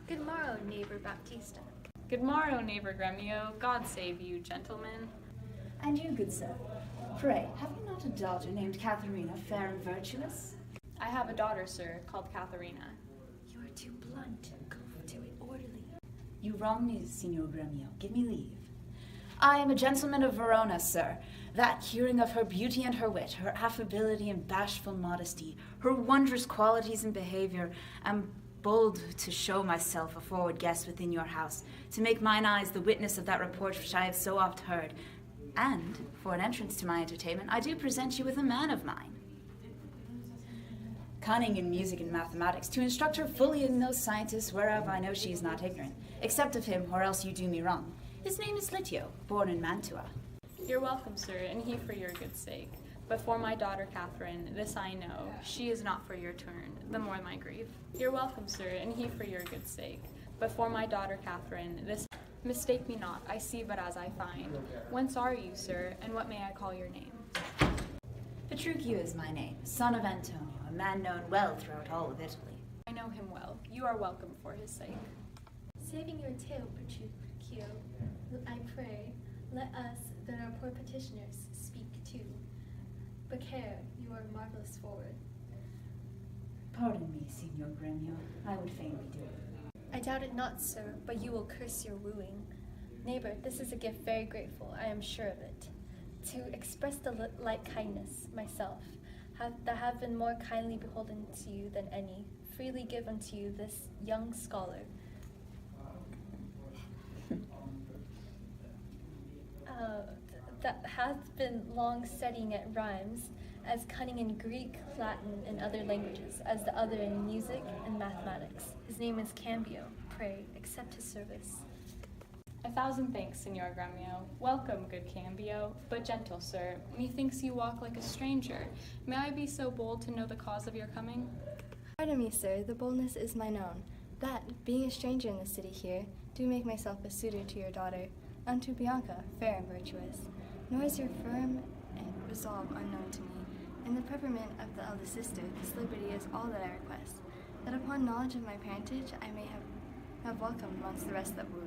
Good morrow, neighbor Baptista. Good morrow, neighbor Gremio. God save you, gentlemen. And you, good sir. Pray, have you not a daughter named Katharina, fair and virtuous? I have a daughter, sir, called Katharina. You are too blunt. Go to it orderly. You wrong me, Signor Gremio. Give me leave. I am a gentleman of Verona, sir, that, hearing of her beauty and her wit, her affability and bashful modesty, her wondrous qualities and behavior, am bold to show myself a forward guest within your house, to make mine eyes the witness of that report which I have so oft heard. And, for an entrance to my entertainment, I do present you with a man of mine. Cunning in music and mathematics, to instruct her fully in those sciences whereof I know she is not ignorant, except of him, or else you do me wrong. His name is Litio, born in Mantua. You're welcome, sir, and he for your good sake. But for my daughter Catherine, this I know, she is not for your turn, the more my grief. You're welcome, sir, and he for your good sake. But for my daughter Catherine, this mistake me not, I see but as I find. Whence are you, sir, and what may I call your name? Petruchio is my name, son of Antonio, a man known well throughout all of Italy. I know him well. You are welcome for his sake. Saving your tale, Petruchio, I pray, let us, that our poor petitioners, speak too. But care, you are marvelous forward. Pardon me, Signor Gremio. I would fain be doing. I doubt it not, sir, but you will curse your wooing. Neighbor, this is a gift very grateful, I am sure of it. To express the like kindness, myself, that have been more kindly beholden to you than any, freely give unto you this young scholar. That hath been long studying at rhymes, as cunning in Greek, Latin, and other languages, as the other in music and mathematics. His name is Cambio. Pray, accept his service. 1,000 thanks, Signor Gremio. Welcome, good Cambio. But gentle, sir, methinks you walk like a stranger. May I be so bold to know the cause of your coming? Pardon me, sir, the boldness is mine own, that, being a stranger in the city here, do make myself a suitor to your daughter, unto Bianca, fair and virtuous. Nor is your firm resolve unknown to me. In the preferment of the eldest sister, this liberty is all that I request, that upon knowledge of my parentage I may have welcome amongst the rest that woo,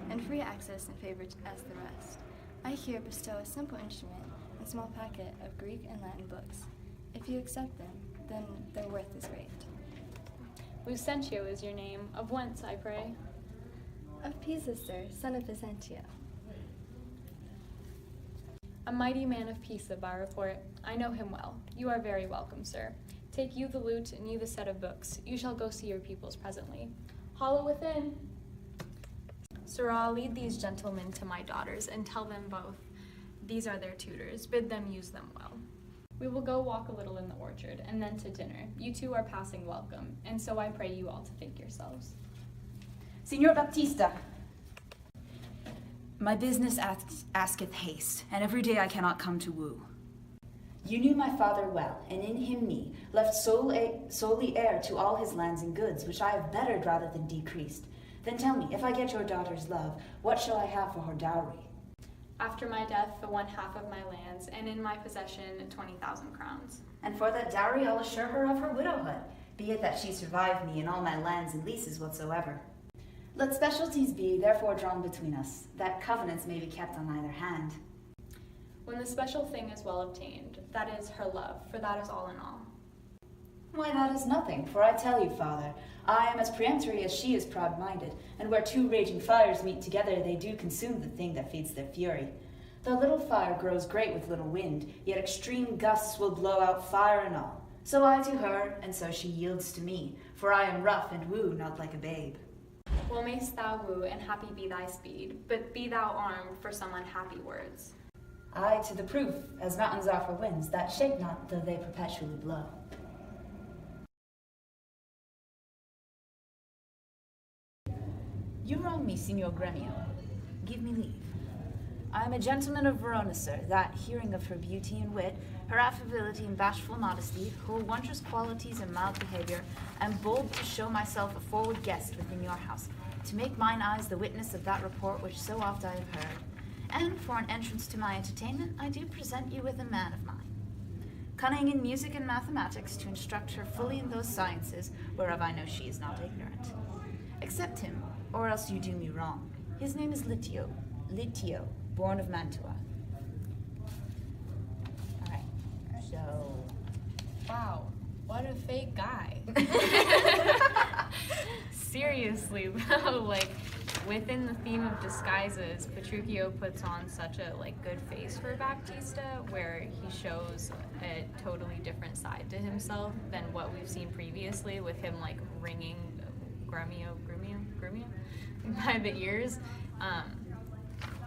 and free access and favor as the rest. I here bestow a simple instrument and small packet of Greek and Latin books. If you accept them, then their worth is great. Lucentio is your name. Of whence, I pray? Of Pisa, sir, son of Vicentio. A mighty man of Pisa, by report. I know him well. You are very welcome, sir. Take you the lute, and you the set of books. You shall go see your pupils presently. Hollow within. Sirrah, lead these gentlemen to my daughters, and tell them both, these are their tutors. Bid them use them well. We will go walk a little in the orchard, and then to dinner. You two are passing welcome, and so I pray you all to think yourselves. Signor Baptista, my business asketh haste, and every day I cannot come to woo. You knew my father well, and in him me, left solely heir to all his lands and goods, which I have bettered rather than decreased. Then tell me, if I get your daughter's love, what shall I have for her dowry? After my death, the 1/2 of my lands, and in my possession 20,000 crowns. And for that dowry I'll assure her of her widowhood, be it that she survive me in all my lands and leases whatsoever. Let specialties be therefore drawn between us, that covenants may be kept on either hand. When the special thing is well obtained, that is her love, for that is all in all. Why, that is nothing, for I tell you, father, I am as peremptory as she is proud-minded, and where two raging fires meet together, they do consume the thing that feeds their fury. The little fire grows great with little wind, yet extreme gusts will blow out fire and all. So I to her, and so she yields to me, for I am rough and woo not like a babe. Well mayst thou woo, and happy be thy speed, but be thou armed for some unhappy words. Aye, to the proof, as mountains are for winds, that shake not, though they perpetually blow. You wrong me, Signor Gremio. Give me leave. I am a gentleman of Verona, sir, that, hearing of her beauty and wit, her affability and bashful modesty, her wondrous qualities and mild behavior, am bold to show myself a forward guest within your house, to make mine eyes the witness of that report which so oft I have heard. And for an entrance to my entertainment, I do present you with a man of mine. Cunning in music and mathematics, to instruct her fully in those sciences whereof I know she is not ignorant. Accept him, or else you do me wrong. His name is Litio. Litio, born of Mantua. Alright, so... Wow, what a fake guy. Seriously, though, like, within the theme of disguises, Petruchio puts on such a, like, good face for Baptista, where he shows a totally different side to himself than what we've seen previously, with him, like, ringing Gremio by the ears.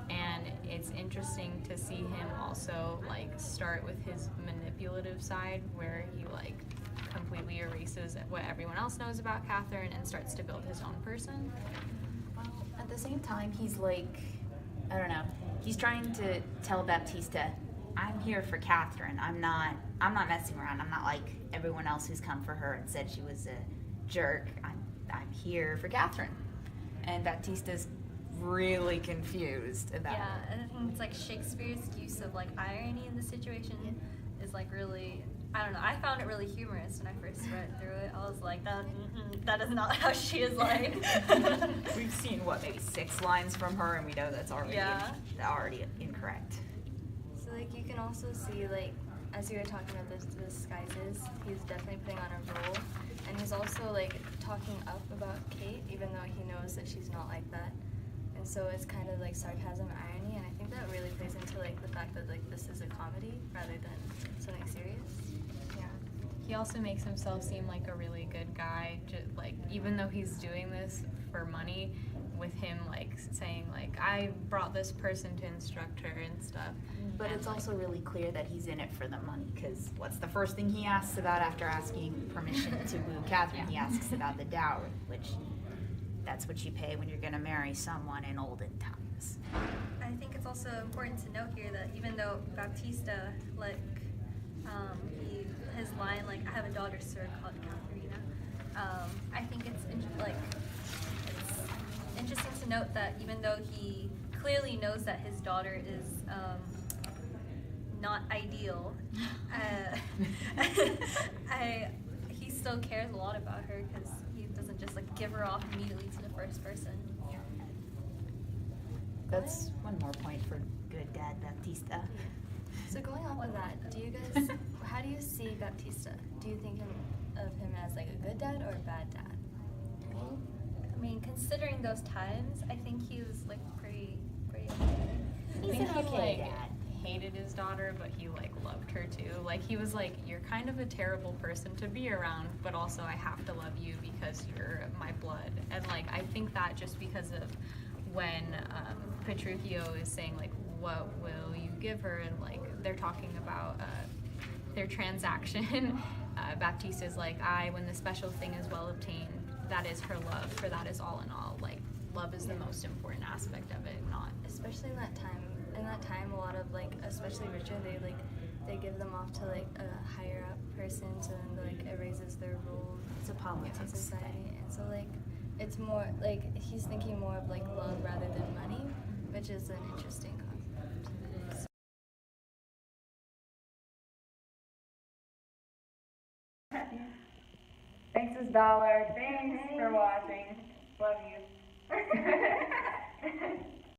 And it's interesting to see him also, like, start with his manipulative side, where he, like, completely erases what everyone else knows about Catherine and starts to build his own person. Well, at the same time, he's like, I don't know, he's trying to tell Baptista, I'm here for Catherine. I'm not messing around. I'm not like everyone else who's come for her and said she was a jerk. I'm here for Catherine. And Baptista's really confused about it. Yeah, and I think it's like Shakespeare's use of like irony in the situation is like really, I don't know, I found it really humorous when I first read through it. I was like, that is not how she is like. We've seen, what, maybe 6 lines from her, and we know that's already incorrect. So like you can also see, like, as you were talking about the disguises, he's definitely putting on a role, and he's also like talking up about Kate, even though he knows that she's not like that. And so it's kind of like sarcasm, irony, and I think that really plays into like the fact that like this is a comedy rather than something serious. Yeah. He also makes himself seem like a really good guy, like, even though he's doing this for money, with him like saying like, I brought this person to instruct her and stuff. But it's also really clear that he's in it for the money, because what's the first thing he asks about after asking permission to woo Catherine? He asks about the dowry, which that's what you pay when you're going to marry someone in olden times. I think it's also important to note here that even though Baptista, like, his line, like, I have a daughter, sir, called Katharina, I think it's interesting to note that even though he clearly knows that his daughter is not ideal, he still cares a lot about her, because he doesn't just like give her off immediately to the first person. That's one more point for good dad Baptista. So going on with that, do you guys, how do you see Baptista? Do you think of him as like a good dad or a bad dad? I mean, considering those times, I think he was like pretty okay. I think he like hated his daughter, but he like loved her too. Like he was like, you're kind of a terrible person to be around, but also I have to love you because you're my blood. And like I think that just because of when Petruchio is saying like, what will you give her, and like they're talking about their transaction, Baptista's like, when the special thing is well obtained, that is her love, for that is all in all. Like love is the most important aspect of it, not especially in that time. In that time, a lot of like, especially richer, they give them off to like a higher up person, so then like it raises their role. It's a politics in society, thing. and so like it's more like he's thinking more of like love rather than money, which is an interesting concept. Thanks, Miss Ballard. Thanks for watching. Love you.